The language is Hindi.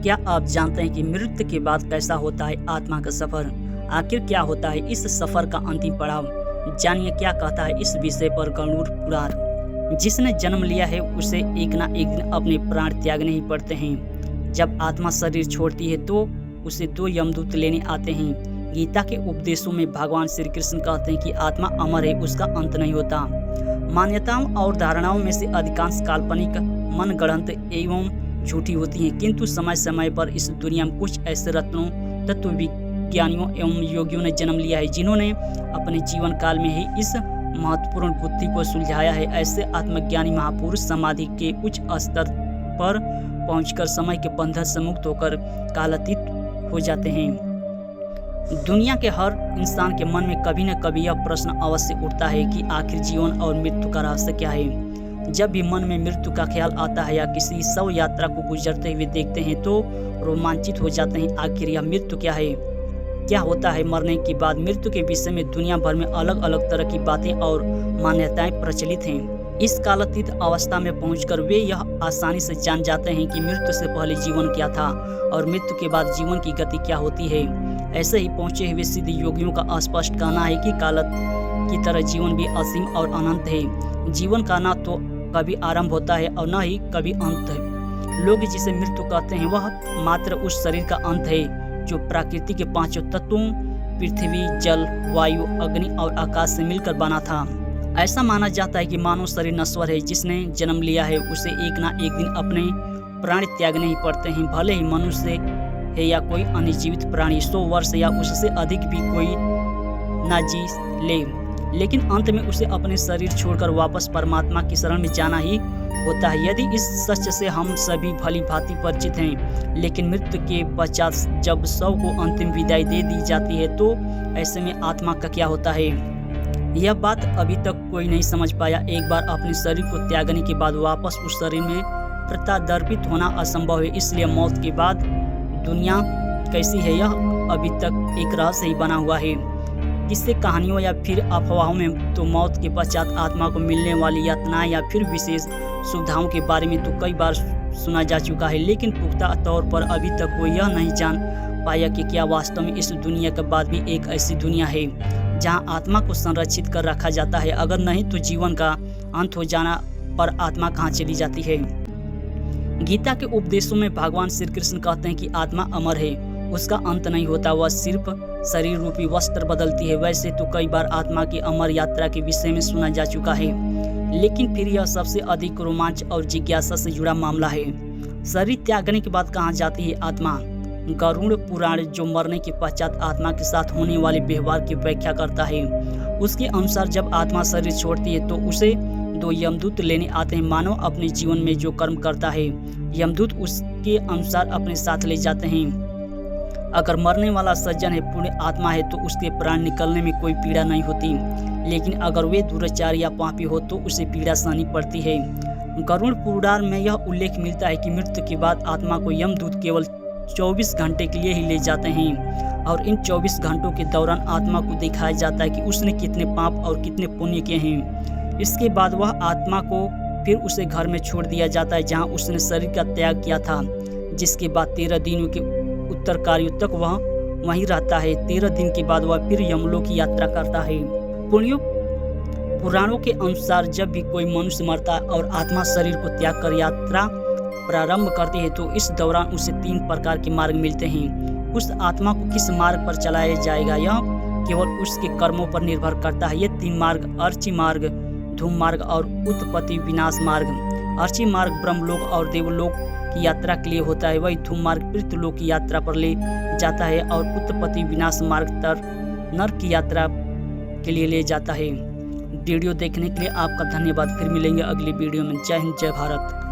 क्या आप जानते हैं कि मृत्यु के बाद कैसा होता है आत्मा का सफर? आखिर क्या होता है इस सफर का अंतिम पड़ाव? जानिए क्या कहता है इस विषय पर गरुड़ पुराण। जिसने जन्म लिया है उसे एक ना एक दिन अपने प्राण त्यागने ही पड़ते हैं। जब आत्मा शरीर छोड़ती है तो उसे दो यमदूत लेने आते हैं। गीता के उपदेशों में भगवान श्री कृष्ण कहते हैं कि आत्मा अमर है, उसका अंत नहीं होता। मान्यताओं और धारणाओं में से अधिकांश काल्पनिक, मनगढ़ंत एवं झूठी होती हैं, किंतु समय समय पर इस दुनिया में कुछ ऐसे रत्नों, तत्व विज्ञानियों एवं योगियों ने जन्म लिया है जिन्होंने अपने जीवन काल में ही इस महत्वपूर्ण गुत्थी को सुलझाया है। ऐसे आत्मज्ञानी महापुरुष समाधि के उच्च स्तर पर पहुंचकर समय के बंधन से मुक्त होकर कालातीत हो जाते हैं। दुनिया के हर इंसान के मन में कभी न कभी यह प्रश्न अवश्य उठता है कि आखिर जीवन और मृत्यु का रहस्य क्या है। जब भी मन में मृत्यु का ख्याल आता है या किसी शव यात्रा को गुजरते हुए देखते हैं तो रोमांचित हो जाते हैं। आखिर यह मृत्यु क्या है? क्या होता है मरने के बाद? मृत्यु के विषय में दुनिया भर में अलग अलग तरह की बातें और मान्यताएं प्रचलित हैं। इस कालातीत अवस्था में पहुंचकर वे यह आसानी से जान जाते हैं कि मृत्यु से पहले जीवन क्या था और मृत्यु के बाद जीवन की गति क्या होती है। ऐसे ही पहुंचे हुए सिद्ध योगियों का स्पष्ट कहना है कि काल की तरह जीवन भी असीम और अनंत है। जीवन का ना तो कभी आरंभ होता है और न ही कभी अंत है। लोग जिसे मृत्यु कहते हैं वह मात्र उस शरीर का अंत है जो प्रकृति के पांचों तत्वों पृथ्वी, जल, वायु, अग्नि और आकाश से मिलकर बना था। ऐसा माना जाता है कि मानव शरीर नश्वर है। जिसने जन्म लिया है उसे एक ना एक दिन अपने प्राण त्यागने ही पड़ते हैं। भले ही मनुष्य है या कोई अन्य जीवित प्राणी 100 वर्ष या उससे अधिक भी कोई ना जी ले, लेकिन अंत में उसे अपने शरीर छोड़कर वापस परमात्मा की शरण में जाना ही होता है। यदि इस सच से हम सभी भली भांति परिचित हैं, लेकिन मृत्यु के पश्चात जब शव को अंतिम विदाई दे दी जाती है तो ऐसे में आत्मा का क्या होता है? यह बात अभी तक कोई नहीं समझ पाया। एक बार अपने शरीर को त्यागने के बाद वापस उस शरीर में प्रत्यादर्पित होना असंभव है। इसलिए मौत के बाद दुनिया कैसी है यह अभी तक एक रहस्य ही बना हुआ है। किससे कहानियों या फिर अफवाहों में तो मौत के पश्चात आत्मा को मिलने वाली यातनाएं या फिर विशेष सुविधाओं के बारे में तो कई बार सुना जा चुका है, लेकिन पुख्ता तौर पर अभी तक कोई यह नहीं जान पाया कि क्या वास्तव में इस दुनिया के बाद भी एक ऐसी दुनिया है जहां आत्मा को संरक्षित कर रखा जाता है। अगर नहीं तो जीवन का अंत हो जाना पर आत्मा कहाँ चली जाती है? गीता के उपदेशों में भगवान श्री कृष्ण कहते हैं कि आत्मा अमर है, उसका अंत नहीं होता, वह सिर्फ शरीर रूपी वस्त्र बदलती है। वैसे तो कई बार आत्मा की अमर यात्रा के विषय में सुना जा चुका है, लेकिन फिर यह सबसे अधिक रोमांच और जिज्ञासा से जुड़ा मामला है। शरीर त्यागने के बाद कहाँ जाती है आत्मा? गरुड़ पुराण जो मरने के पश्चात आत्मा के साथ होने वाले व्यवहार की व्याख्या करता है, उसके अनुसार जब आत्मा शरीर छोड़ती है तो उसे दो यमदूत लेने आते हैं। मानव अपने जीवन में जो कर्म करता है यमदूत उसके अनुसार अपने साथ ले जाते हैं। अगर मरने वाला सज्जन है, पुण्य आत्मा है तो उसके प्राण निकलने में कोई पीड़ा नहीं होती, लेकिन अगर वे दुराचार या पापी हो तो उसे पीड़ा सहनी पड़ती है। गरुड़ पुराण में यह उल्लेख मिलता है कि मृत्यु के बाद आत्मा को यमदूत केवल 24 घंटे के लिए ही ले जाते हैं और इन 24 घंटों के दौरान आत्मा को दिखाया जाता है कि उसने कितने पाप और कितने पुण्य किए हैं। इसके बाद वह आत्मा को फिर उसे घर में छोड़ दिया जाता है जहाँ उसने शरीर का त्याग किया था, जिसके बाद 13 दिनों के उत्तर कार्यों तक वह वहीं रहता है। 13 दिन के बाद वह फिर यमलोक की यात्रा करता है। पुराणों के अनुसार जब भी कोई मनुष्य मरता है और आत्मा शरीर को त्याग कर यात्रा प्रारंभ करती है तो इस दौरान उसे 3 प्रकार के मार्ग मिलते हैं। उस आत्मा को किस मार्ग पर चलाया जाएगा यह केवल उसके कर्मों पर निर्भर करता है। ये 3 मार्ग अर्ची मार्ग, धूम मार्ग और उत्पत्ति विनाश मार्ग। अर्ची मार्ग ब्रह्मलोक और देवलोक की यात्रा के लिए होता है, वही धूम मार्ग पृथ्वीलोक की यात्रा पर ले जाता है और उत्पत्ति विनाश मार्ग नरक की यात्रा के लिए ले जाता है। वीडियो देखने के लिए आपका धन्यवाद। फिर मिलेंगे अगली वीडियो में। जय हिंद, जय भारत।